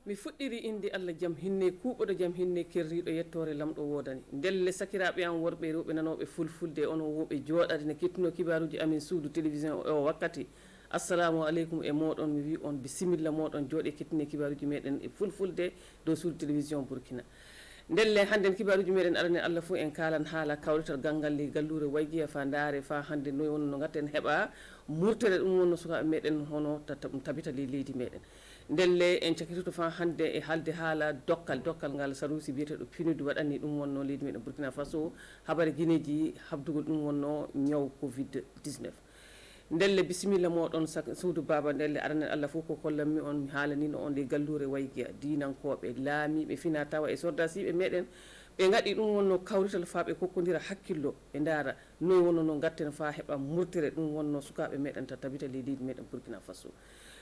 mi fuɗɗiri inde Allah jam hinne kuuɓoɗo jam hinne kerriɗo yettore lamɗo wodani ndelle sakiraɓe an worɓe e rewɓe nanoɓe fulfulde onon woɓe jooɗade ne kettuno kibaruji amin suudu télévision o wakkati assalamu aleykum e moɗon mi wi on bisimilla moɗon jooɗe kettine kibaruji meɗen e fulfulde dow suudu télévision Burkina ndelle hannden kibaruji meɗen arane Allah fo en kalan haala kawrital ganngal li gallure waygiya fa ndaare fa hannde noy wonno no gatten heɓa murtere ɗum wonno sukaɓe meɗen hono tabitali leydi meɗen ndelle en cakitoto fa hannde e haalde haala dokkal ngal sarusi biyeteɗo pinude waɗanni ɗum wonno leydi meɗen Burkina Faso habare guineji habdugol ɗum wonno ñaw covid 19 ndelle bisimilla moɗon suudu baba ndelle aranen Allah fof ko kollanmi on mi haalanino on de gallure waygiya dinankoɓe laamiɓe fina tawa e sordasiɓe meɗen ɓe gaɗi ɗum wonno kawrital fa ɓe kokkodira hakkillo ɓe ndaara noy wonno no gatten fa heɓa murtere ɗum wonno sukaɓe meɗen tabita leydi meɗen Burkina Faso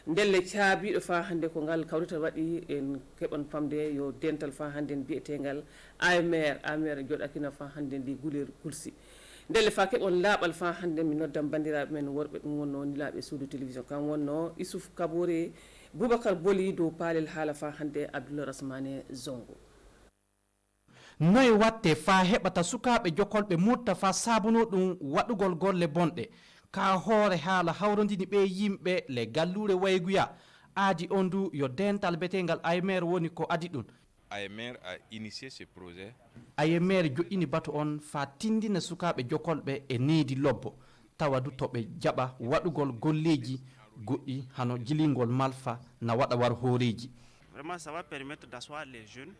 ndelle caabiɗo fa hannde ko ngal kawrital waɗi en keɓon famde yo dental fa hannde biyetegal AMR joɗakina fa hannde ndi guleru kulsi ndelle fa keɓon laaɓal fa hannde mi noddam bandiraɓe men worɓe ɗum wonno nilaɓe suudu télévision kan wonno Issouf Kabore Boubacar Boli dow paalel haala fa hannde Abdoulaye Rasmane Zongo noy watte fa heɓata sukaɓe jokolɓe mutta fa sabuno ɗum waɗugol golle bonɗe ka hoore haala hawrodini ɓe yimɓe le gallure wayguya aadi on du yo dental betegal AMR woni ko adi ɗum AMR a initié ce projet. AMR joƴƴini batu on fa tindina sukaɓe jokolɓe e needi lobbo tawa du toɓe jaɓa waɗugol golleji goɗɗi hano jilingol malfa na waɗa war hooreji. Vraiment ça va permettre d'asseoir les jeunes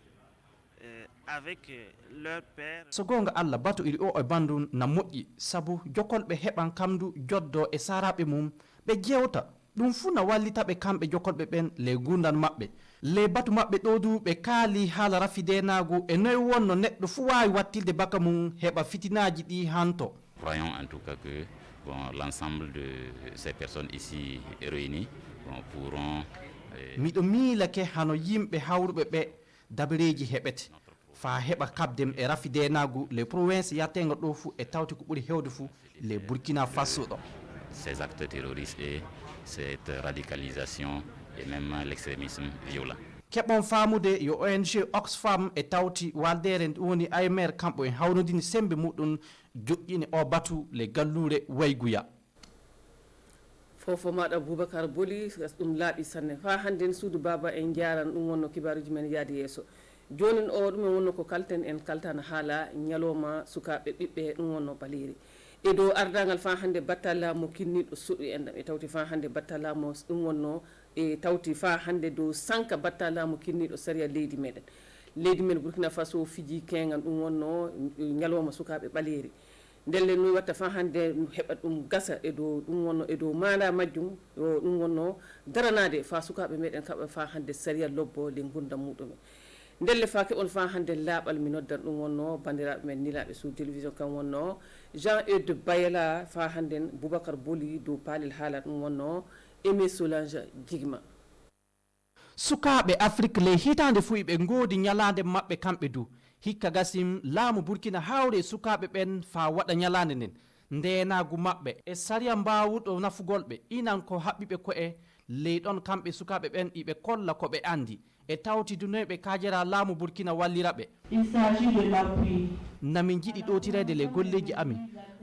avec leur père. So gonga Allah batu iri o e bandu na moƴƴi sabu jokolɓe heɓan kamdu joddo e saraɓe mum ɓe jewta ɗum fu na wallitaɓe kamɓe jokolɓe ɓen le gundan maɓɓe le batu maɓɓe ɗo du ɓe kaali haala rafidenagu e noy wonno neɗɗo fu wawi wattilde baka mum heɓa fitinaji ɗi hanto. Voyons en tout cas que l'ensemble de ces personnes ici réunies pourront miɗo miilake hano yimɓe hawruɓe ɓe dabareji heɓete fa heɓa kabdem e rafidenagu les province yattenga ɗo fu e tawti ko ɓuuri hewde fu les Burkina Faso ɗo. Ces actes terroristes et cette radicalisation et même l'extrémisme violent. keɓon faamude yo ONG Oxfam e tawti waldere woni AMR kamɓo en hawnodini sembe muɗum joƴƴini o batu le gallure wayguya fofo maɗa Boubacar Boli ɗum laaɓi sanne fa hannde suudu baba en jaran ɗum wonno kibaruji men yaadi yeeso jonin o ɗum wonno ko kalten en kaltana haala ñalowma sukaɓe ɓiɓɓe ɗum wonno ɓaleeri e dow ardagal fa hannde battallamo kinniɗo suɗɗu en ɗam e tawti fa hannde battallamo ɗum wonno e tawti fa hannde dow sanka battallamo kinniɗo saria leydi men Burkina Faso fiji kengan ɗum wonno ñalowma sukaɓe ɓaleeri ndelle no watta fa hannde heɓa ɗum gasa e dow ɗum wonno e dow manda majjum o ɗum wonno daranade fa sukaɓe meɗen kaɓa fa hannde saria lobbo le gurdam muɗumen ndelle fa keɓon fa hannde laaɓal mi noddan ɗum wonno bandiraɓe men nilaɓe sous télévision kan wonno Jean-Eude Bayela fa hannde Boubacar Boli dow paalel haala ɗum wonno Aimé Solange Jigma sukaɓe Afrique le hitande fu ɓe ngoodi ñalande maɓɓe kamɓe du hikka gasim laamu Burkina hawre sukaɓe ɓen fa waɗa ñalande nden ndenagu maɓɓe e saria mbawuɗo nafugolɓe inan ko haɓɓiɓe ko'e ley ɗon kamɓe sukaɓe ɓen iɓe kolla ko ɓe andi e tawti dunoy ɓe kajera laamu Burkina walliraɓe. Il s'agit de l'appui. Namin jiɗi ɗotirede le golleji amin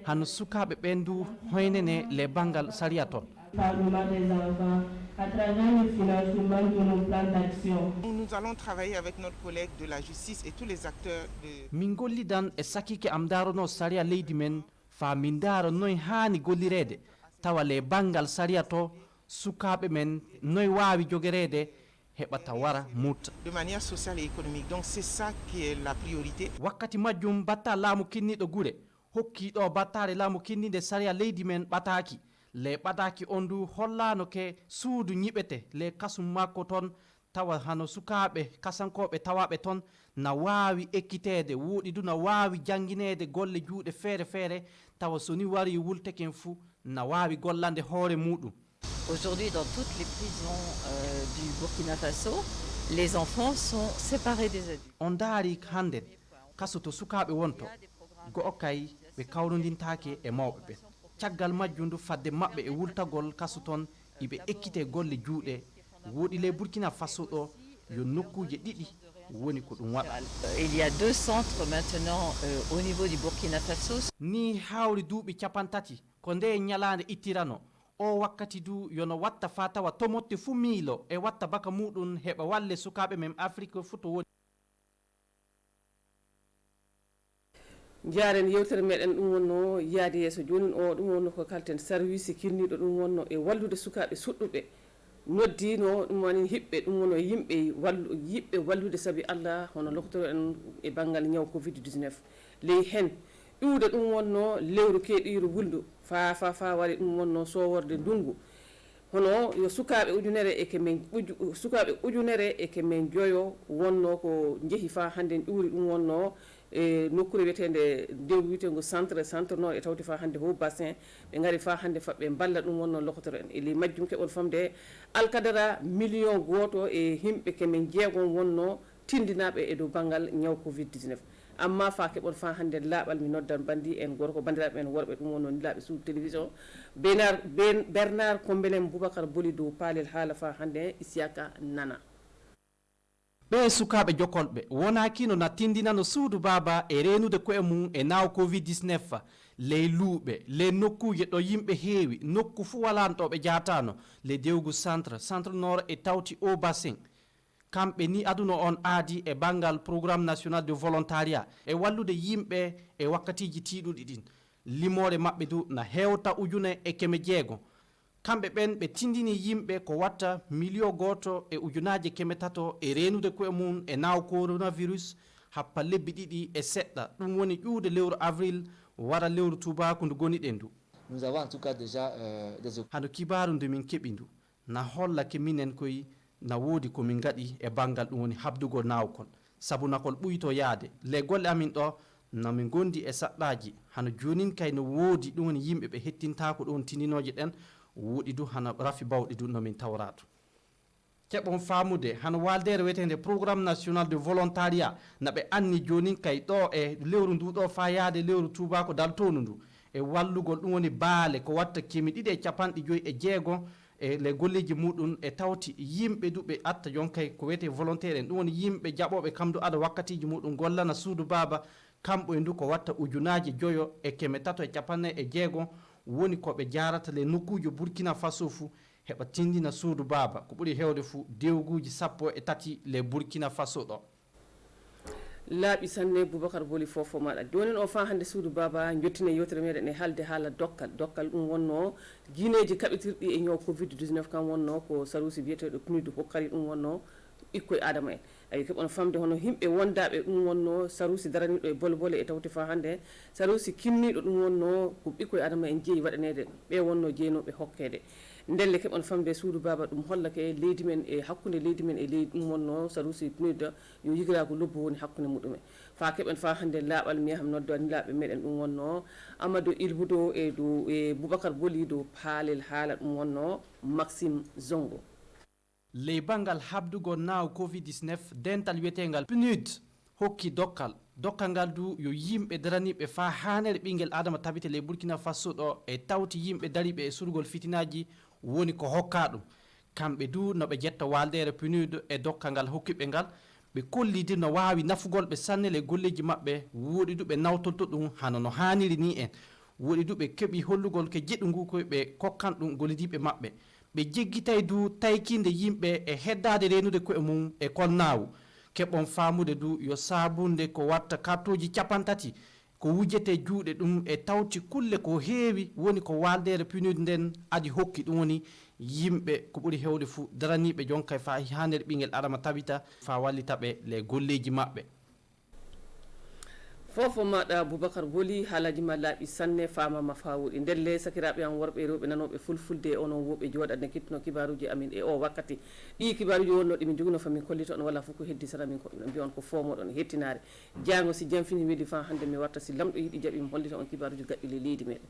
hano sukaɓe ɓen du hoynene le bangal saria ton. Parlement des enfants à travers le financement de nos plans d'action. Nous allons travailler avec notre collègue de la justice et tous les acteurs de... Min gollidan e sakike am darono saria leydi men fa min daro noy hani gollirede tawa le bangal saria to sukaɓe men noy wawi jogerede heɓata wara mutta. De manière sociale et économique. Donc c'est ça qui est la priorité. Wakkati majjum batta laamu kinniɗo gure hokkiɗo battare laamu kinnide saria leydi men ɓataki le ɓataki on du hollano ke suudu ñiɓete le kasum makko ton tawa hano sukaɓe kasankoɓe tawaɓe ton na wawi ekkitede wuuɗi du na wawi janguinede golle juuɗe feere feere tawa soni wari wulteken fou na wawi gollande hoore muɗum. Aujourd'hui, dans toutes les prisons du Burkina Faso, les enfants sont séparés des adultes. On daari hande kaso to sukaɓe wonto go'o kay ɓe kawrodintake e mawɓe ɓen caggal majjundu fadde maɓɓe e wultagol kaso ton iɓe ekkite golle juuɗe woɗi le Burkina Faso ɗo yo nokkuuje ɗiɗi woni ko ɗum waɗa. Il y a 2 centres maintenant au niveau du Burkina Faso. Ni hawri duuɓi capantati ko nde ñalaande ittirano o wakkati du yono watta fa tawa tomotte fu miilo e watta baka muɗum heɓa walle sukaaɓe men Afrique fu to woni. jaren yewtere meɗen ɗum wonno yaade yeeso joni o ɗum wonno ko kalten service kinniɗo ɗum wonno e wallude sukaɓe suɗɗuɓe noddino ɗum woni hiɓɓe ɗum wonno yiɓɓe wallude saabi Allah hono loktoro en e banggal ñaw covid 19 ley hen ƴuude ɗum wonno lewru keeɗiru wuldu fa wari ɗum wonno soworde ndungu hono yo sukaɓe ujunere e kemen sukaɓe ujunere e kemen joyo wonno ko jeehi fa hande ƴuuri ɗum wonno e nokkure wiyetede ndew wiyetego centre noon e tawde fa hande ho bassin ɓe gari fa hande faɓe balla ɗum wonno lokotoro en ele majjum keɓon famde alkadara million goto e himɓe kemen jeegon wonno tindinaɓe e dow banggal ñaw covid 19 amma fa keɓon fa hande laaɓal mi noddan bandi en gorko bandiraɓe en worɓe ɗum wonno laaɓe sous télévision Bernard Kombelem Boubacar Boli dow paalel haala fa hande Isiaka Nana. ɓe sukaɓe jokolɓe wona kino na tindinano suudu baba e renude koye mum e naw covid 19 ley luuɓe ley nokkuje ɗo yimɓe heewi nokku fu walantoɓe jatano le dewgu centre nord e tawti au bassin kamɓe ni aduna on aadi e bangal programme national de volontariat e wallude yimɓe e wakkatiji tiɗuɗi ɗin limore maɓɓe du na hewta 1,6 kamɓe ɓen ɓe tindini yimɓe ko watta million goto e ujunaje 300 e renude koye mum e naw coronavirus happa lebbi ɗiɗi e seɗɗa ɗum woni ƴuude lewru avril wara lewru tubaku ndu goniɗen du. Nous avons en tout cas déjà hano kibaru ndu min keɓi ndu na hollake minen koye na woodi komin gaɗi e bangal ɗum woni habdugo nawkon sabu nakol ɓuyto yaade le golle amin ɗo namin gondi e saɗɗaji hano jonin kay no woodi ɗum woni yimɓe ɓe hettintako ɗon tininoje ɗen wuuɗi du hana rafi bawɗi du nomin tawrato keɓon famude hano waldere wiyetede programme national de volontariat naɓe anni jonin kay ɗo e lewru ndu ɗo fa yaade lewru tubako daltonu ndu e wallugol ɗum woni baale ko watta kemi 250 e le golleji muɗum e tawti yimɓe duɓe atta jonkay ko wiyete volontaire en ɗum woni yimɓe jaɓoɓe kam du ada wakkatiji muɗum gollana suudu baba kamɓo e ndu ko watta ujunaje 350 woni koɓe jarata le nokkuji Burkina Faso fu heɓa tindina suudu baba ko ɓuuri hewde fu dewguji 13 le Burkina Faso ɗo laaɓi sanne Boubacar Boli fofo maɗa joni o fa hande suudu baba jottine yewtere meɗen e haalde haala dokkal ɗum wonno guineji kaɓetirɗi e ñaw covid 19 kam wonno ko sarusi biyeteɗo PNUD hokkari ɗum wonno ɓikkoye adama en ayi keɓon famde hono himɓe wondaɓe ɗum wonno sarusi daraniɗo e bolbole e tawte fa hande sarusi kinniɗo ɗum wonno ko ɓikkoye adama en jeeyi waɗanede ɓe wonno jeeynoɓe hokkede ndelle keɓon famde suudu baba ɗum hollake leydi men e hakkude leydi men e leydi ɗum wonno sarusi PNUD yo yigirago lobbo woni hakkude muɗumen fa keɓen fa hande laaɓal mi yaham noddani laaɓe meɗen ɗum wonno Amadou Ilboudo e dow e Boubacar Boli dow paalel haala ɗum wonno Maxime Zongo ley bangal habdugo naw covid 19 dental wiyetegal PNUD hokki dokkal ngal du yo yimɓe daraniɓe fa hanere ɓinguel adama tabite ley Burkina Faso ɗo e tawti yimɓe dariɓe e surgol fitinaji woni ko hokka ɗum kamɓe du noɓe jetta waldere PNUD e dokkal ngal hokkiɓe ngal ɓe kollidi no wawi nafugol ɓe sanne le golleji maɓɓe woɗi du ɓe nawtolto ɗum hano no haniri ni en woɗi du ɓe keeɓi hollugol ke jeɗɗu ngu koye ɓe kokkan ɗum gollidiɓe maɓɓe ɓe jeggitay du taykinde yimɓe e heddade renude koye mum e kolnawu keɓon famude du yo sabunde ko watta kartoji 30 ko wujete juuɗe ɗum e tawti kulle ko heewi woni ko waldere PNUD nden adi hokki ɗum woni yimɓe ko ɓuuri hewde fu daraniɓe jonkay fa hanere ɓinguel adama tabita fa wallitaɓe le golleji maɓɓe fofo maɗa Boubacar Boli haalaji ma laaɓi sanne famama fawuɗi ndelle sakiraɓe am worɓe e rewɓe nanoɓe fulfulde e onon woɓe jooɗande kettino kibaruji amin e o wakkati ɗi kibaruji wonnoɗi min joguino famin kollito on walla fof ko heddi sana min ko mbiya on ko fomoɗon hettinare jango si jam fini weeli fa hande mi watta si lamɗo yiiɗi jaaɓi mi hollita on kibaruji gaɗɗi leydi meɗen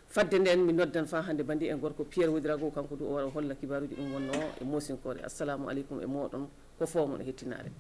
fadde nden mi noddan fa hande bandi en gorko Pierre Wodirago kanko du o wara holla kibaruji ɗum wonno e mosinkore assalamu aleykum e moɗon ko fomoɗo hettinare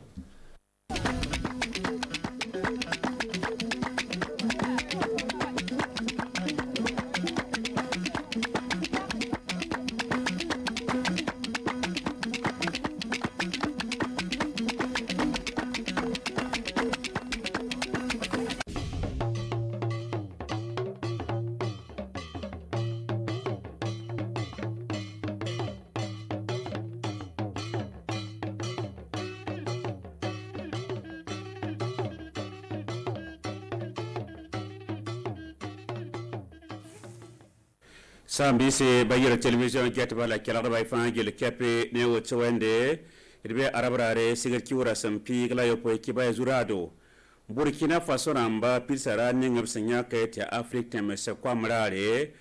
sambi se bayira television jet bala kala bay fa gel kepe ne wo chwende irbe arabrare sigar kiwra sampi gla yo po kiba zurado Burkina Faso namba pisara ni ngabsanya kete Afrique temese kwa mrare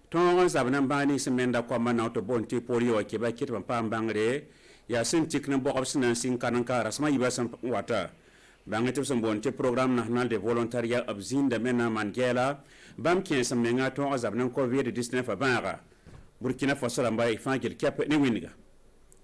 ton zabna bani semenda kwa mana to bonti polio kiba kit pam bangre ya sin tikna bo sin sin kananka rasma yiba sam wata bangete sam bonti programme national de volontariat abzin de mena mangela bam kin sam menga ton zabna covid 19 banga Burkina Faso namba ifangel kepe ni winiga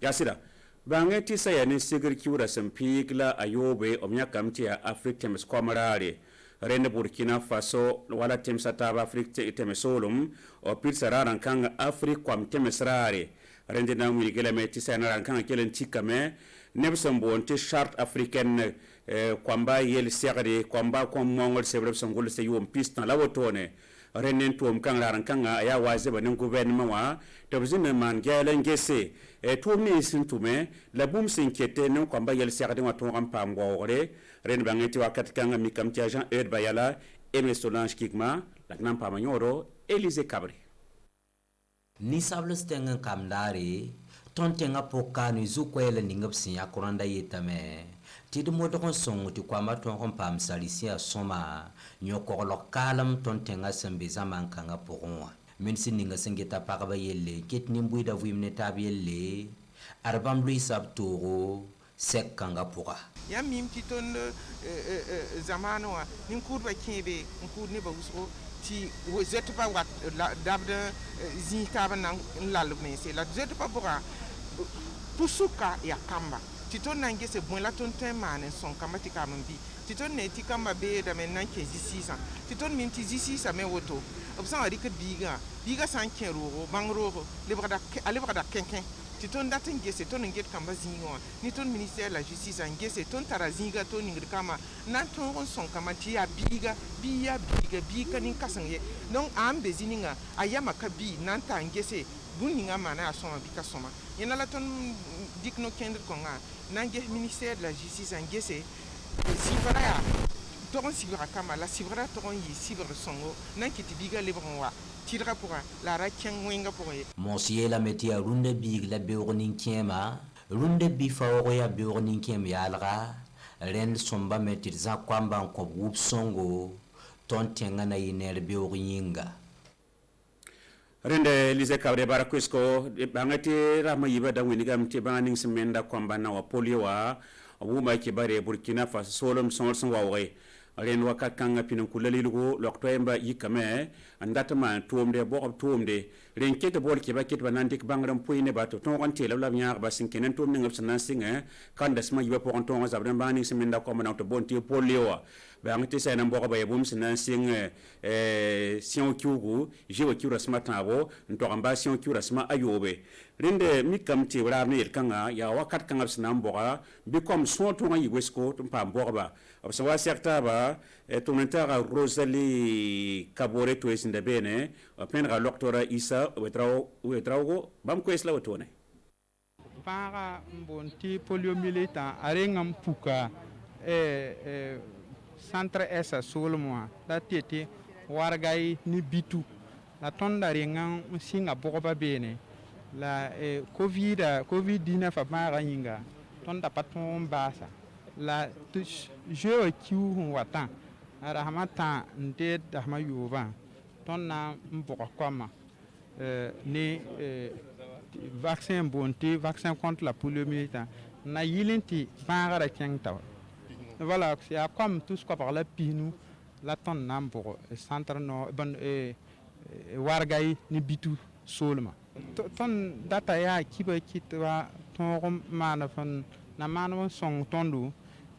yasira bangeti saya ni sigir kiwra sampigla ayobe omnya kamti ya Afrique temes kwamarare rende Burkina Faso wala temsa taba Afrique temes solum o pirsa rankanga Afrique kwam temes rare rende na mwigela meti saya rankanga kelen tikame nebsam bonte charte africaine kwamba yel segre kwamba kwa mongol sebre sangol se yom pista lawotone renen tuom kang rankanga ya waze banen gouvernement wa tobzine man gelen gese tuom ni sintume la bum sinkete non kwamba yel segre wa ton pam gore ren bangeti wakat kanga mikam tia Jean Ed Bayala Aimé Solange Kigma la nam pamanyoro Élysée Cabri ni sables tengan kamdari ton tenga pokanu zukwele ningapsi ya kuranda yetame tidu modokon songu ti kwamba ton pam salisia soma nyoko lokalam ton tenga sembe zaman kanga poronwa mensi ninga sengeta paraba yelle ket nimbuida vimne tabielle arbam lui sabtoro sek kanga pora ya mim ti ton zamano wa nim kurba kebe nkur ne ba usro ti wo zet pa wat dabda zi kabana lalme se la zet pa pora pusuka ya kamba titon nange se bon la ton temane son kamati kambi titon ne ti kamba be da men nanke zisisa titon min ti zisisa me woto obsan ari ke biga san kero bangro le brada kenken titon datin gese ton nget kamba zingo ni ton ministère la justice an gese ton tarazinga ton ngir kama nan ton son kamati ya biga nin kasange donc am bezininga ayama kabi nan ta ngese buninga mana asoma bika soma yena la ton dikno kendre konga nange ministère de la justice en gese sivara ya toron sivara kama la sivara toron yi sivara songo nankiti biga lebronwa tidra pour la rakeng wenga pour monsieur la metia runde big la beurning kiema runde bifawo ya beurning kiem yalra ren somba metir za kwamba ko wup songo ton tenga na yiner beurninga rende Élysée Cabri barakusko bangati rama yiba da winiga mti baning semenda kwamba na wa polio wa wuma kibare Burkina Faso solom son wawe ren waka kanga pinon kulalilugo loktoyemba yikame andatama tuomde bo tuomde ren kete bol kiba kete banandik bangram puine bato ton ronte la nyar basin kenen tuomde ngap sanan singa kanda sma yiba po ton zabdan baning semenda kwamba na to bonti polio bangati sa nan boka bayebum sanan singa sion kyugu jewa kyura smata bo nto amba sion kyura sma ayobe rinde mikamti wala ne kanga ya wakat kanga sanan boka bikom son to ngi wesko to pam boka observa certa ba tonentara Rosalie Kabore to esinde bene penra doctora Isa wetrawo bam ko esla wotone para mbonti poliomyélite arengam puka centre esa solmoa da tete wargai ni bitu la tonda rengan singa boba bene la covid 19 fa mara yinga tonda paton basa la je kiu watan rahmata nde dahma yuba tonna mboko kwama ne vaccin bonté vaccin contre la poliomyélite na yilinti bangara kengta voilà c'est comme tout ce qu'on parle pinu la ton nambo centre no bon wargay ni bitu solma ton data ya kiba kitwa ton manafan na manafan song tondo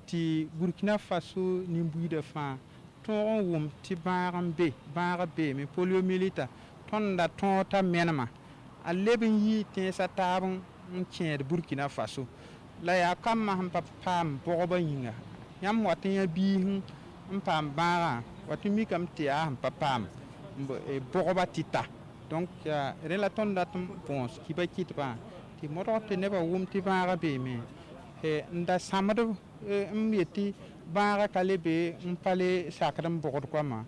ti Burkina Faso ni mbuide fa ton wum ti barambe me poliomyélite ton da ton ta menama a lebin yi tin sa tabun kin Burkina Faso la ya kam ma pam boba yinga yam watin ya bi pam bara wati mi kam ti a pam boba tita donc relaton da ton pons ki ba kitba ti moro te ne ba wum ti bara be me nda samado yeti bara kalebe pale sakram bokor kwama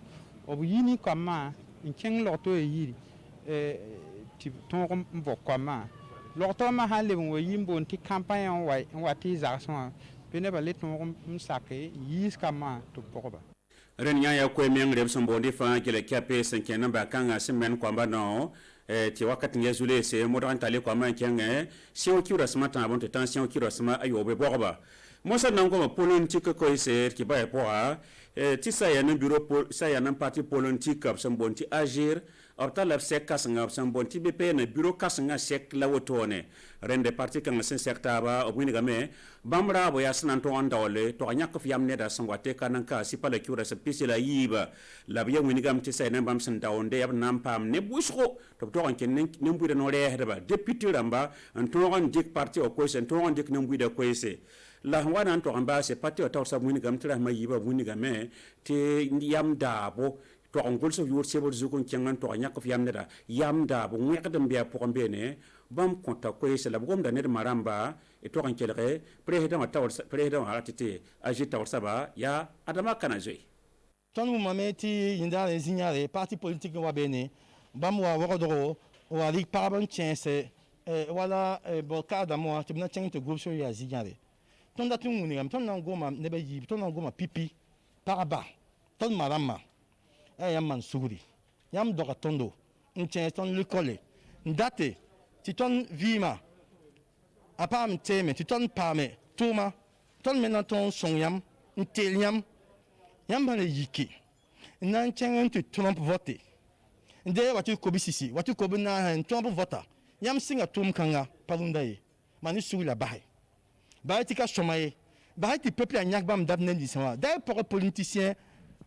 obu yini kama in keng loto yiri tɩ tõog n bɔ koamã log tɔ ma sãn leb n wa yɩm boond tɩ campagne n wa tɩ y zagsẽ bɩ nebã le tõog n sake n yiis kamã tɩ b pʋgba ren ya koe meng reb sẽn boonde fãa gele kɛpe sẽn kẽ namba kãngã sẽn men koamba nao tɩ wakat n ya zu-leese modg n tale koamã n kẽngẽ sẽo kiuurasmã tãab n tɩ tãn sẽo kiuurasmã a yoobe bɔgba mosã nan goma politique koeese tɩ baya pʋga tɩ sa ya ne parti politique b sẽn boond tɩ agir b talla b sɛk kãsenga b sẽn boond tɩ bpn bureau kãsengã sɛk la wotone rẽnde parti kãngã sẽn sɛk taaba b wingame bãmb raabo yaa sẽn na n tog n daoole tog yãk f yam neda sẽn wa teka n ka sɩpa la kiuura sẽn pis la yiiba la b ya wingame tɩ sa ne bãmb sẽn daoonde yaa b na n paam ne wʋsgo tɩ b tog n kẽ nen-buɩda no-rɛɛsdba député rãmba n tõog n dɩk parti wã koeese n tõog n dɩk nen-buɩda koeese la sẽn wa na n tog n baase parti wã taoorsa b wingame tɩ rasmã yiiba b wingame tɩ yam daabo tog n gʋls f yʋʋr sebr zug n kẽng n tog n yãk f yam neda yam daab wẽgd n bɩ a pʋgẽ beene bãmb kõta koeese la b gomda nedmã rãmba y tog n kelge président wã ratɩ tɩ agir taorsaba yaa adama kana zoe tõnd wʋmame tɩ yĩndaare zĩ-yãre parti politique wa beene bãmb wa wogdgo wa rɩk pagb n kẽese wala bor-kaadame wã tɩ b na kẽng tɩ gʋbs yaa zĩ-yãre tõnd dat n wingame tõnd na n goma nebã yiib tõnd na n goma pipi pagba tõnd ma rãmbã yãmb man sugri yãmb doga tõndo n kẽes tõnd likole n date tɩ tõnd vɩɩmã a paam teeme tɩ tõnd paame tʋʋma tõnd me na tõog n sõng yãmb n teel yãmb yãmbã le yike n na n kẽng n tɩ trõmp vote n dee wa tɩ kob sisi wa tɩ kob n naasẽ n tõmp vota yãmb sɩnga tʋʋm kãnga pa rũndã ye maa ne sugri la basɛ basɛ tɩ ka sõma ye basɛ tɩ peuple a yãk bãmb dab ne ninsã wã daa pɔgɔ politicien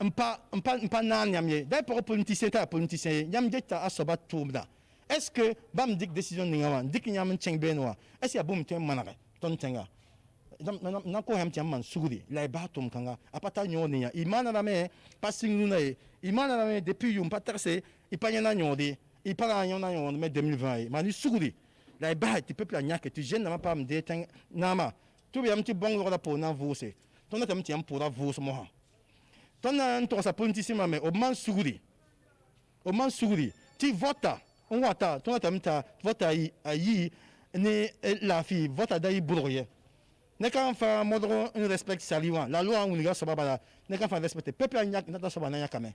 n pa naan yãmb ye daa pɔgɔ politicien t'a yaa politicien ye yãmb deta a soaba tʋʋmda est ce que bãmb dɩk décision ninga wã n dɩk yãmb n kẽng beene wã est ce que yaa bũmb tõe n manege tõnd tẽnga na ko yãmb tɩ yãmb man sugri la y bas tʋʋm kãnga a pa tar yõod yã y maana rame pa sɩng rũnã ye y maana rame depuis yʋʋm pa tagse y pa yẽna yõode y pa ra yõna yõod me 2020 ye maa ni sugri la y bas tɩ peuple a yãke tɩ jeune dãmbã paam dee tẽng naamã tɩ b yam tɩ bõng logda poor na n vʋʋse tõnd natame tɩ yãmb pʋʋra vʋʋs mosã tõnd na n togsa politicien mame b man sugri tɩ vota n wata tõnd natame t'a vota a yɩ ne laafɩ vota da yɩ bʋrg ye ne kan fa modg n respect sali wã la loi n wilga soaba bala ne kan fa respecte peuple a yãk nata soaba na yãkame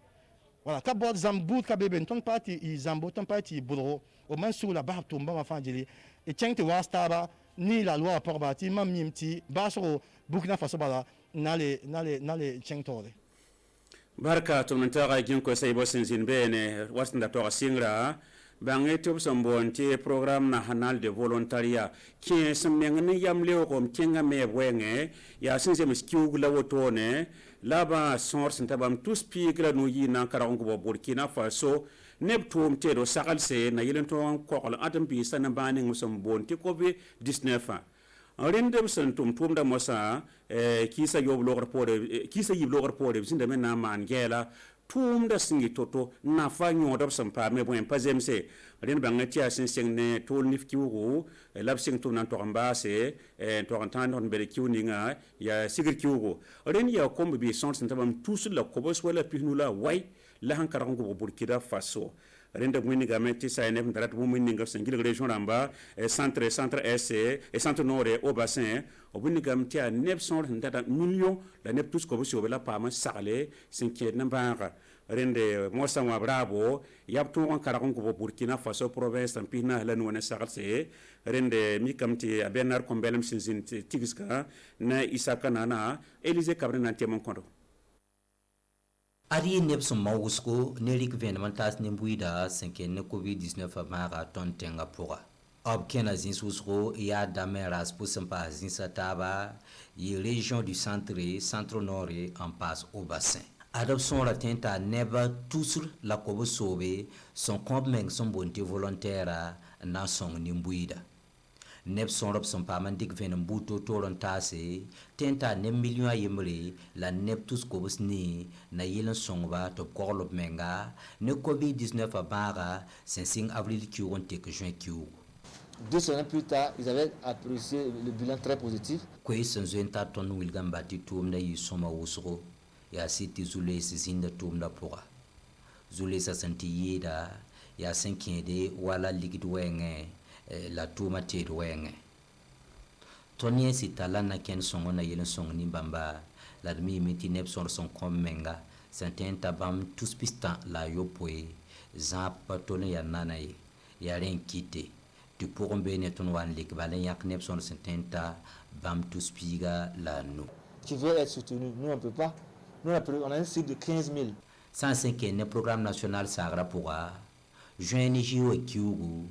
wala ka baood zãmb buud ka be ben tõnd pa tɩ y zãmbo tõnd pa tɩ y bʋlgo b man sug la basb tʋʋm bãmba fãa jeli y kẽng tɩ waas taaba ni la loi wã pʋgba tɩ mam yĩm tɩ baasgo burkina faso bala na le kẽng taoore barka tʋm n taaga gẽn koɛɛsa yɩ bo sẽn zĩnd beene wa sẽn da toga sɩngra bãnge tɩ b sẽn boond tɩ programme national de volontariat kẽ sẽn meng ne yam leoogem kẽngame b wɛɛngẽ yaa sẽn zems kiug la wotone la bã sõor sẽn ta bãmb tus piig la nu-yɩɩ na n karg n gʋba burkina faso neb tʋʋm teedo saglse na yɩl n tõog n kogl ãdem-biisã ne bãa ning sẽn boond tɩ covid-19 rẽnd b sẽn tʋm tʋʋmda mosã kiisa yiib logr poore b zĩndame na n maan gɛɛla tʋʋmda sẽn yɩ to-to nafa yõod b sẽn paame bõe pa zemse rẽnd bãngã tɩ yaa sẽn seng ne tool nif kiugu la b seng tʋm na n tog n baase n tog n tãag n bed kiu ninga yaa sigr kiugu rẽnd yaa komb bɩ sõor sẽn ta bãmb tusd la kobs wala pisnu la wai la sẽn karg n gʋbg burkina faso rẽnd b wĩndgame tɩ sa neb n tara tɩ bũmb ning b sẽn gilg région rãmba centre s centre nord au bassin b wĩndgame tɩ yaa neb sõor sẽn data million la neb tus kobs yoobe la paam n sagle sẽn kẽed ne bãaga rẽnd mosã wã b raabo yaa b tõog n karg n gʋbg burkina faso province n pis naas la nuwa ne saglse rẽnd mikame tɩ a bernard kombelem sẽn zĩnd tigsga na isaka nana élise kabre na n tem n kõdo Ari neb sẽn ma wʋsgo ne rɩk vẽenem n taas ne-buɩɩda sẽn ken ne covid-19 a maaga tõnd tẽngã pʋga b kẽna zĩs wʋsgo yaa dame n raas pʋs sẽn paas zĩsã taaba yɩ région du centre nord n paas au bassin adab sõora tẽ n taa neb tusr la kob soobe sẽn kõ b meng sẽn boond tɩ volontaira n na n sõng nin-buɩɩda neb sõorb sẽn paam n dɩk vẽenem buud to-toor n taase tɩ n taa neb million a yembre la neb tus kobs ne na yɩl n sõngba tɩ b kogl b menga ne covid-19 a bãaga sẽn sɩng avril kiuug n tek juin kiuug 2 semaines plus tard, ils avaient apprécié le bilan très positif. Koy sẽn zoe n tar tõnd wilgame ba tɩ tʋʋmda yɩ sõma wʋsgo yaa sɩd tɩ zu-lees zĩnda tʋʋmda pʋga zu-leesã sẽn tɩ yɩɩda ya senkede wala ligid wenge la tuma ted wenge tonie sitala na ken songo na yelen songo ni bamba la demi miti nep son kommenga certains tabam tous pistan la yopoe zap tone ya nanaye ya ren kite tu pourrons bénir ton wan lik balen yak nep son certains bam tous piga la nous qui veut être soutenu. Nous on peut pas. Nous on a un cible de 15 000. 105e programme national Sagra Pourra juin Nijio et Kiugu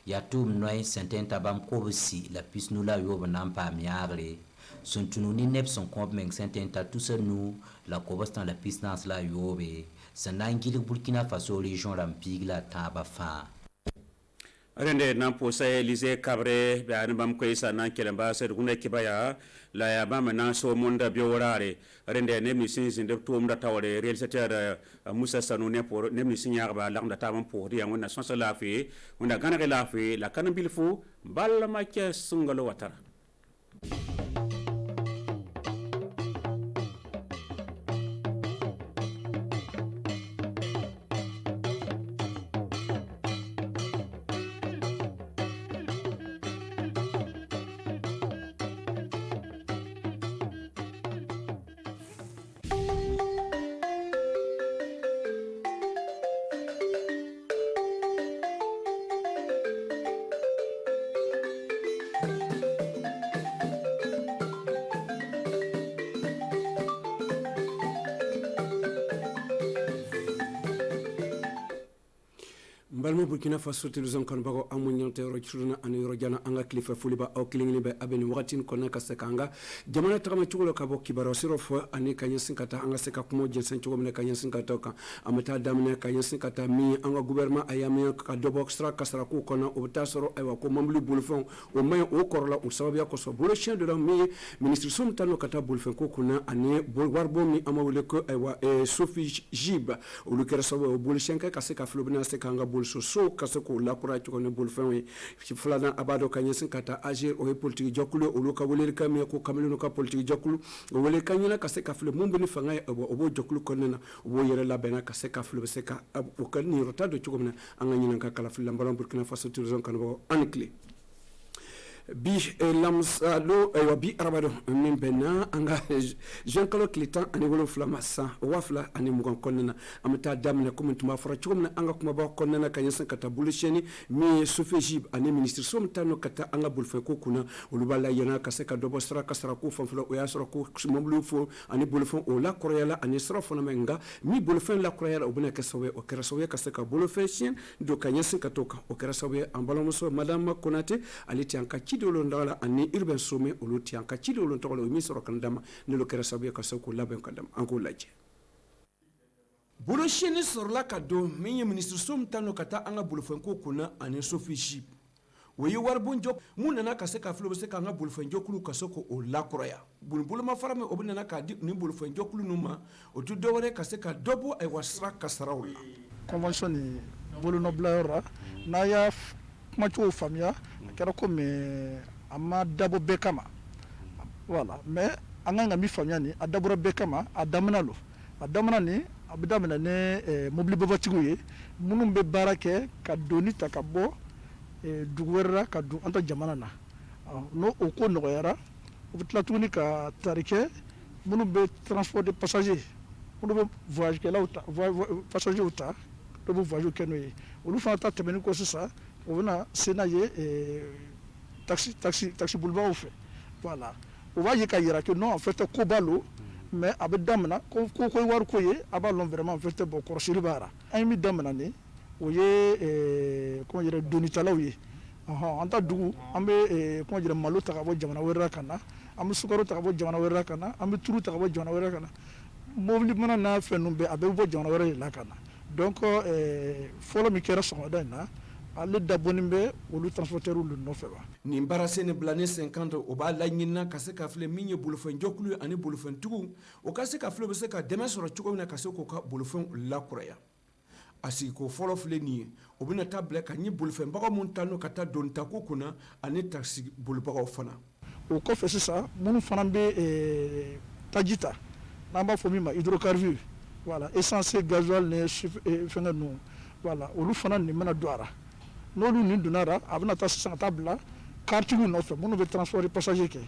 Yatum Noy Saint Tabam Kobosi la piste nous la yob nampa miagre son tununi nep son compte Saint tous nous la Kobos dans la piste dans la yobe sanangil Burkina Faso région rampig la taba fa arende nan posa Elise Cabre be an bam ko isa nan kelemba ser gune kibaya la ya bam nan so monda biorare arende ne mi sin sin de to mda tawre réalisateur Moussa Sanou ne pour ne mi sin yarba la nda tabam pour ri ngona son la fi onda ganare la fi la kanambil fu balla ma ke sungalo watara balmo Burkina Faso télévision kan bago amunyante ro churuna an ro jana anga klifa fuliba o kilingni be abeni watin konna kasekanga jamana tagama chugo ka bo kibaro siro fo ani kanya sinkata anga seka kumo jensen chugo mena kanya sinkata ka amata damne kanya sinkata mi anga gouvernement ayami ka dobo extra kasara ku kona o tasoro aywa ko mambli bulfon o may o korla o sababia ko so bolo chien de la mi ministre sumtano kata bulfon ko kuna ani warbo mi amawle ko aywa Sophie Jib o lu kera sabo o bolo chien ka seka flobina seka anga so kasako la kura ci ko ne bol fenwe ci fulana abado kanyesin kata agir o politique jokulu o loka wolel kam ko kamelu ka politique jokulu o wolel kanyina kaseka fle mumbu ni fanga o bo jokulu konena o bo yere la bena kaseka fle seka o kan ni rota do ci ko na anga nyina ka kala fle mbaram Burkina Faso tourisme kan bo anikli bi lamsalo wa bi arabado min bena anga jean claude clitan ani wolo flamassa wafla ani mugon konnena amata damne comme tuma fora chumna anga kuma ba konnena kanyesan kata bulisheni mi sufejib ani ministre somtano kata anga bulfe ko kuna ulubala yana kaseka dobo stra kasra ko fanflo o yasra ko mamblu fo ani bulfon o la koreala ani sra fona menga mi bulfen la koreala obuna kasowe o kerasowe kaseka bulfe shin do kanyesan katoka o kerasowe ambalomoso madame konate aliti anka chidolo ndala ani urban sommet oluti anka chidolo ntolo mi soro kandama ne lo kerasowe kasoko laben kandama anko laje bolo shini sorla ka do min ministre somtano kata anga bulfen ko kuna ani sofiship woyi warbun jok mun nana ka se ka flo se ka anga bulfen jokulu kasoko o lakuraya bulbul ma farame obina na ka di ni bulfen jokulu numa o tu dowre ka se ka dobo ay wasra kasaraw convention ni bolo noblara na ya macho famia kera ko me amma dabo bekama voilà mais anga mi famia ni adabura bekama adamnalo adamna ni abidamina ne mobili babatigu ye munun be barake ka doni takabo duguwera ka du anta jamana na no o ko noyara o bitla tuni ka tarike munun be transport de passagers munun be voyage ke la passager uta do voyage ke no ye o lu fa ta temeni ko sisa o na senaye taxi boulevard au fait voilà on va y ka que non en fait ko balo mais abe damna ko war ko ye aba lon vraiment en fait bon korosiri bara ay mi damna ni o ye comment dire doni talaw ye anta dugu ambe comment dire malo ta bo jamana wera kana am sukaro ta bo jamana wera kana am turu ta bo jamana wera kana mobili mana na fenumbe abe bo jamana wera la kana donc folo mi kera so dana alle dabonimbe olu transporteur lu no feba ni mbarase ne blane 50 o ba la nyina ka se ka fle minye bulufen jokulu ani bulufen tugu o ka se ka fle be se ka deme soro chuko na ka se ko ka bulufen la kuraya asi ko folo fle ni o bina table ka ni bulufen ba ko montano ka ta don ta ko kuna ani taxi bulbaga fana o ko fe ça munu fana be tajita namba fo mi ma hydrocarbure voilà essence gasoil ne fenga no voilà olu fana nin mana don a ra n'olu nin donna a ra a bɛna taa sisan ka taa bila karitigiw nɔfɛ minnu bɛ transport passager kɛ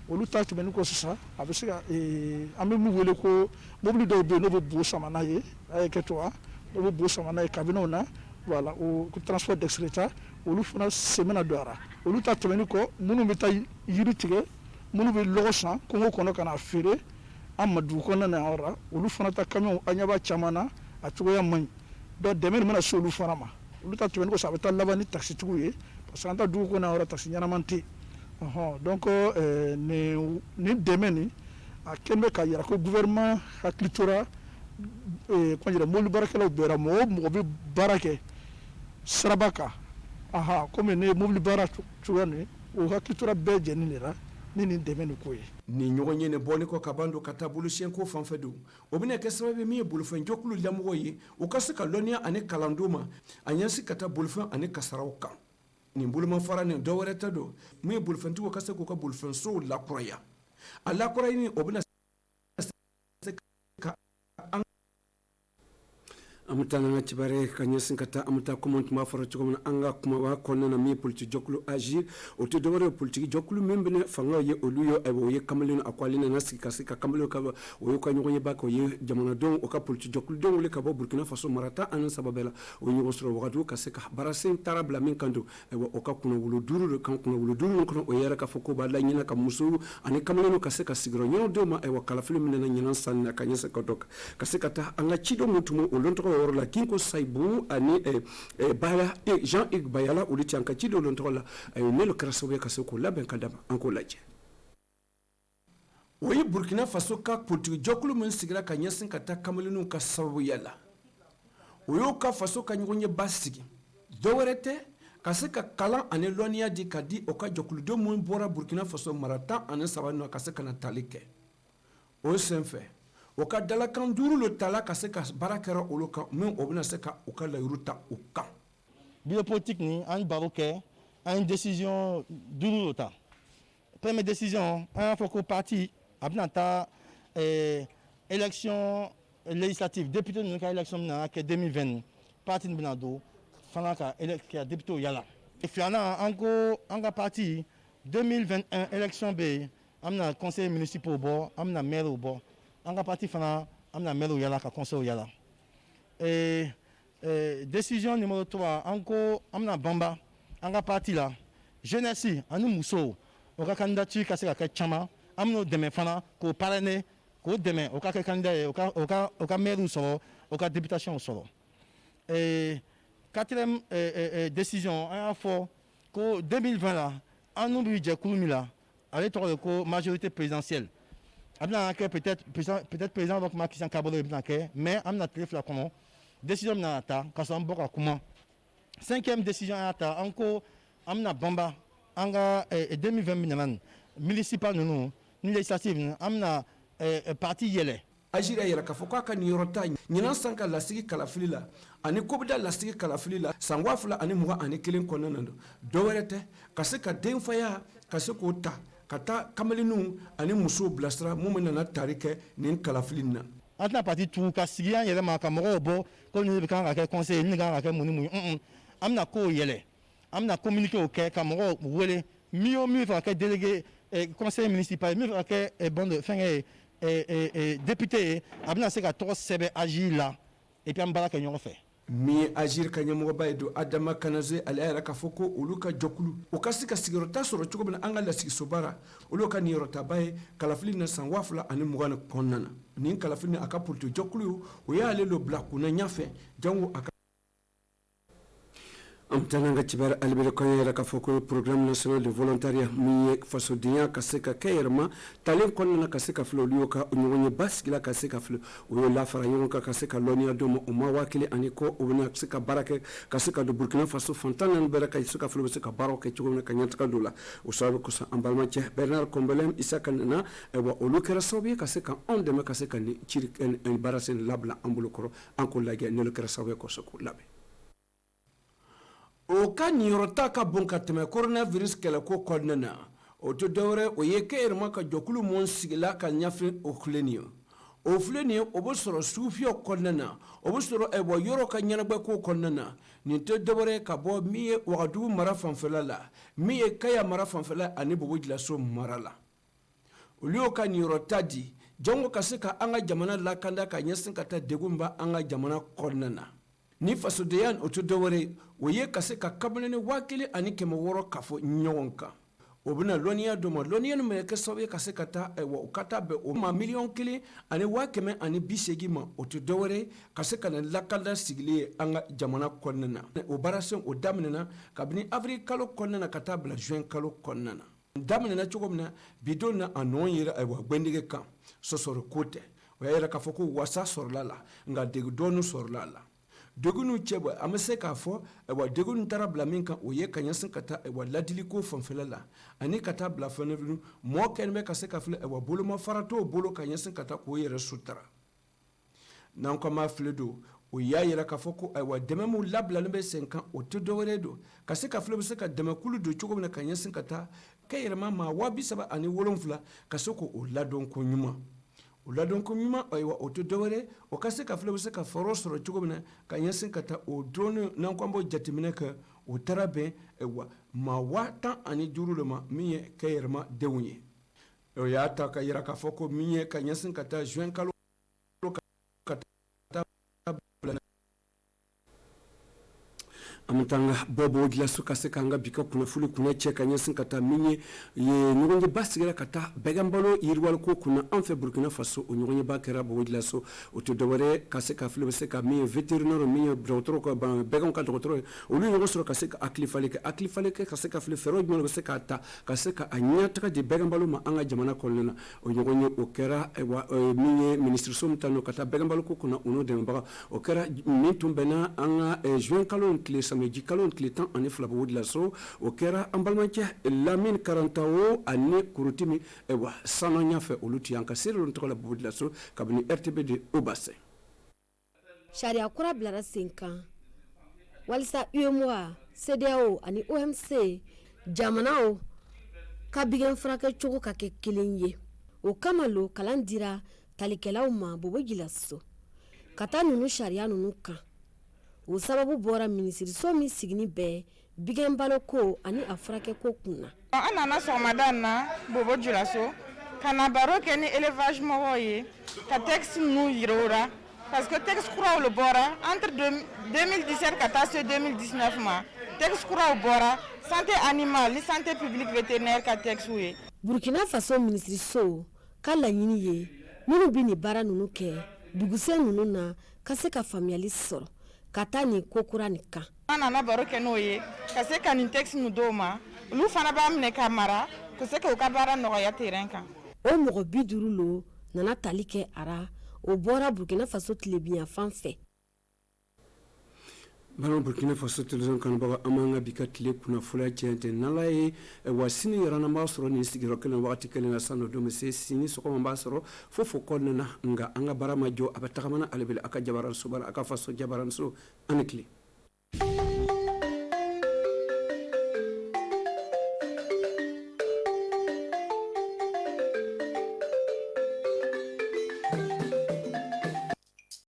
olu ta tɛmɛni kɔ sisan a bɛ se ka an bɛ min wele ko mobili dɔw bɛ yen n'o bɛ bo sama n'a ye a ye kɛ to wa n'o bɛ bo sama n'a ye kabinɛw na voilà o transport d'extréta olu fana sen bɛna don a ra olu ta tɛmɛni kɔ minnu bɛ taa yiri tigɛ minnu bɛ lɔgɔ san kungo kɔnɔ ka na feere an ma dugu kɔnɔna na yɔrɔ la olu fana ta camion an ɲɛ b'a caman na a cogoya man ɲi donc dɛmɛ de mana se olu fana ma olu ta tɛmɛni kɔ sisan a bɛ taa laban ni taxitigiw ye parce que an ta dugu kɔnɔ yɔrɔ taxi ɲɛnaman tɛ yen donc nin dɛmɛ nin a kɛlen bɛ ka yira ko gouvernement hakili tora mobili baarakɛlaw bɛɛ la mɔgɔ o mɔgɔ bɛ baara kɛ siraba kan komi ne ye mobili baara cogoya nin o hakili tora bɛɛ jɛni de la ni nin dɛmɛ nin ko ye ni ɲɔgɔn ye nin bɔli kɔ ka ban don ka taa bolosiyɛnko fan fɛ don o bɛna kɛ sababu ye min ye bolofɛn jɔkulu lamɔgɔ ye u ka se ka lɔnniya ani kalandenw ma a ɲɛsin ka taa bolofɛn ani kasaraw kan nin bolomafara nin dɔ wɛrɛ tɛ don min ye bolofɛntigiw ka se k'u ka bolofɛnsow lakuraya a lakurayini o bɛna se ka an bɛ taa n'an ka kibaruya ye ka ɲɛsin ka taa an bɛ taa komi tun b'a fɔra cogo min na an ka kumaba kɔnɔna na min ye politiki jɔkulu agir o tɛ dɔwɛrɛ ye politiki jɔkulu min bɛna fangaw ye olu ye o ye kamalen a ko ale nana sigi ka se ka kamalen ka o y'u ka ɲɔgɔn ye ba kɛ o ye jamanadenw o ka politiki jɔkuludenw wele ka bɔ burkina faso marata ani saba bɛɛ la o ye ɲɔgɔn sɔrɔ wagatiw ka se ka baarasen taara bila min kan don o ka kunnawolo duuru de kan kunnawolo duuru min kɔnɔ o yɛrɛ k'a fɔ ko b'a laɲina ka musow ani kamalenw ka se ka sigiyɔrɔ ɲɔgɔn denw ma kalafili min nana ɲinan san na ka ɲɛsin ka dɔ ka se ka taa an ka cidenw min tun o lɔn tɔgɔ yɔrɔ la kinko Saibou ani Bala Jean-Yves Bayala olu ti an ka cidenw lɔn tɔgɔ la ne lo kɛra sababu ye ka se k'o labɛn ka dama an k'o lajɛ o ye burkina faso ka politiki jɔkulu min sigira ka ɲɛsin ka taa kamalenninw ka sababuya la o y'o ka faso ka ɲɔgɔn ye ba sigi dɔwɛrɛ tɛ ka se ka kalan ani lɔnniya di ka di o ka jɔkuludenw min bɔra burkina faso mara 13 na ka se ka na tali kɛ o senfɛ o ka dalakan duuru lo tala ka se ka baara kɛra olu kan min o bɛna se ka u ka layiru ta u kan biopolitique ni an baro kɛ an décision duuru lo ta première décision an y'a fɔ ko parti a bɛna taa élection législative député ninnu ka élection bɛna kɛ 2020 parti nin bɛna don fana ka député yala filanan an ko an ka parti 2021 élection bɛ yen an bɛna conseil municipal bɔ an bɛna maire bɔ an ka parti fana an bɛna maire yala ka conseil yala décision numéro 3 an ko an bɛna banba an ka parti la jeunesse ani musow o ka candidature ka se ka kɛ caman an bɛn'o dɛmɛ fana k'o parrainer k'o dɛmɛ o ka kɛ candidat ye o ka maire sɔrɔ o ka députation sɔrɔ quatrième décision an y'a fɔ ko 2020 la an n'u bɛ jɛkulu min la ale tɔgɔ de ko majorité présidentielle a bɛna kɛ peut-être président dɔ kuma Christian Kabore de bɛna kɛ mais an bɛna tile fila kɔnɔ décision bɛna ta ka sɔrɔ an bɔ ka kuma cinquième décision an y'a ta an ko an bɛna banba an ka 2020 min nana municipal ninnu ni législative ninnu an bɛna parti yɛlɛ Agir yɛrɛ k'a fɔ k'a ka nin yɔrɔ ta ɲinan san ka lasigi kalafili la ani ko bɛ da lasigi kalafili la san 2021 kɔnɔna na dɔwɛrɛ tɛ ka se ka denfaya ka se k'o ta ka taa kamalenninw ani musow bilasira mun bɛ nana tari kɛ nin kalafili na an tɛna parti tugu ka sigi an yɛrɛ ma ka mɔgɔw bɔ ko nin de kan ka kɛ conseil nin de kan ka kɛ mun ni mun ye an bɛna kow yɛlɛ an bɛna communiquer o kɛ ka mɔgɔw wele min o min fɛ ka kɛ délégué conseil municipal min fɛ ka kɛ fɛnkɛ député ye a bɛna se ka tɔgɔ sɛbɛn Agir la et puis an baara kɛ ɲɔgɔn fɛ min ye Agir ka ɲɛmɔgɔba ye don Adama Kanaze ale yɛrɛ k'a fɔ ko olu ka jɔkulu o ka se ka sigiyɔrɔta sɔrɔ cogo min na an ka lasigiso baara olu ka niyɔrɔtaba ye kalafili na san 2020 kɔnɔna na nin kalafili a ka politique jɔkulu o y'ale lo bila kunna ɲɛfɛ jango a ka an taa n'an ka kibaru alibere kɔɲɔ yɛrɛ k'a fɔ ko programme national de volontariat min ye fasodenya ka se ka kɛ yɛrɛma talen kɔnɔna na ka se ka filɛ olu y'o ka ɲɔgɔn ye ba sigila ka se ka filɛ o y'o lafara ɲɔgɔn kan ka se ka lɔnniya d'o ma o ma 1000 ani kɔ o bɛna se ka baara kɛ ka se ka don burkina faso fantan naani bɛɛ ka se ka filɛ u bɛ se ka baaraw kɛ cogo min na ka ɲɛtaga don la o sababu kosɔn an balimacɛ Bernard Kombelem Isaka nana olu kɛra sababu ye ka se ka anw dɛmɛ ka se ka nin baarasen labila an bolo kɔrɔ an k'o lajɛ n'olu kɛra sababu ye kosɔn k'o labɛn o ka niyɔrɔta ka bon ka tɛmɛ coronavirus kɛlɛko kɔnɔna na o tɛ dɔwɛrɛ o ye kɛ yɛrɛma ka jɔkulu mun sigila ka ɲɛfɛ o filɛ nin ye o filɛ nin ye o bɛ sɔrɔ sufiya kɔnɔna na o bɛ sɔrɔ yɔrɔ ka ɲɛnabɔko kɔnɔna na nin tɛ dɔwɛrɛ ye ka bɔ min ye wagadugu mara fanfɛla la min ye kaya mara fanfɛla ani bobojilaso mara la olu y'o ka niyɔrɔ ta di jango ka se ka an ka jamana lakanda ka ɲɛsin ka taa degun ba an ka jamana kɔnɔna na ni fasodenya o tɛ dɔwɛrɛ ye o ye ka se ka kamalen 1,600 ka fɔ ɲɔgɔn kan o bɛna lɔnniya dɔ ma lɔnniya min bɛ kɛ sababu ye ka se ka taa o ka taa bɛn o ma 1,180,000 ma o tɛ dɔwɛrɛ ye ka se ka na lakanda sigili ye an ka jamana kɔnɔna na o baarasen o daminɛna kabini avril kalo kɔnɔna na ka taa bila juin kalo kɔnɔna na daminɛna cogo min na bidon na a nɔ yɛrɛ gbɛndige kan sɔsɔrɔ ko tɛ o y'a yɛrɛ k'a fɔ ko wasa sɔrɔla la nka degun dɔɔni sɔrɔla la degun cɛ bɔ an bɛ se k'a fɔ degun taara bila min kan o ye ka ɲɛsin ka taa ladiliko fanfɛla la ani ka taa bila fɛnɛ mɔɔ kɛlen bɛ ka se ka filɛ bolomafara t'o bolo ka ɲɛsin ka taa k'o yɛrɛ sutara n'an ko ma filɛ don o y'a yɛrɛ k'a fɔ ko dɛmɛ min labilalen bɛ sen kan o tɛ dɔwɛrɛ don ka se ka filɛ bɛ se ka dɛmɛkulu don cogo min na ka ɲɛsin ka taa kɛ yɛrɛma maa 37,7 ka se k'o ladɔn ko ɲuman o ladɔn ko ɲuman o tɛ dɔwɛrɛ o ka se ka filɛ bɛ se ka fɔrɔ sɔrɔ cogo min na ka ɲɛsin ka taa o drone n'an ko an b'o jateminɛ kɛ o taara bɛn maa 15,000 de ma min ye kɛ yɛrɛma denw ye o y'a ta ka yira k'a fɔ ko min ye ka ɲɛsin ka taa juin kalo an bɛ taa an ka bɔ dilaso ka se k'an ka bi ka kunnafoni kunna cɛ ka ɲɛsin ka taa min ye ɲɔgɔnjɛba sigira ka taa bɛgɛnbalo yiriwaliko kunna an fɛ burkina faso o ɲɔgɔnjɛba kɛra bɔ dilaso o tɛ dɔwɛrɛ ka se ka filɛ bɛ se ka min ye vétérinaire min ye dɔgɔtɔrɔ ka bɛgɛnw ka dɔgɔtɔrɔ ye olu ɲɔgɔn sɔrɔ ka se ka hakilifali kɛ ka se ka filɛ fɛɛrɛ jumɛn bɛ se k'a ta ka se ka a ɲɛtaga di bɛgɛnbalo ma an ka jamana kɔnɔna na o ɲɔgɔn ye o kɛra min ye minisiriso min ta n'o ka taa bɛgɛnbaliko kunna o n'o dɛmɛbaga o kɛra min tun bɛnna an ka juin kalo tile samedi kalo tile 12 bɔ dilaso o kɛra an balimacɛ Lamine Karantawo ani Kurutimi sanu ɲɛfɛ olu ti an ka seri tɔgɔ la bɔ dilaso kabini RTB de Obasɛ sariya kura bilara sen kan walisa UEMOA CEDEAO ani OMC jamanaw ka bigɛn furakɛ cogo ka kɛ kelen ye o kama lo kalan dira talikɛlaw ma Bobojilaso ka taa nunu sariya nunu kan o sababu bɔra minisiriso min sigini bɛɛ bigɛnbalo ko ani a furakɛ ko kunna an nana sɔgɔmada na Bobojilaso ka na baro kɛ ni élevage mɔgɔw ye ka texte ninnu yira o la parce que texte kuraw le bɔra entre 2017 ka taa se 2019 ma texte kuraw bɔra santé animale ni santé publique vétérinaire ka texte ye Burkina Faso minisiriso ka laɲini ye minnu bi ni baara ninnu kɛ dugusɛ ninnu na ka se ka faamuyali sɔrɔ ka taa nin ko kura nin kan an nana baro kɛ n'o ye ka se ka nin texte ninnu d'o ma olu fana b'a minɛ ka mara ka se k'u ka baara nɔgɔya terrain kan o mɔgɔ 50 lo nana tali kɛ ara o bɔra Burkina Faso tilebiya fan fɛ balo Burkina Faso television kanbaga amanga bika tile kunnafoniya cɛntɛ n'ala ye wa sini yɛrɛ b'a sɔrɔ nin sigiyɔrɔ kelen wagati kelen na san dɔ don se sini sɔgɔma b'a sɔrɔ fo kɔnɔna nka an ka baara ma jɔ a bɛ tagamana ale bɛ a ka jabaranso a ka faso jabaranso ani tile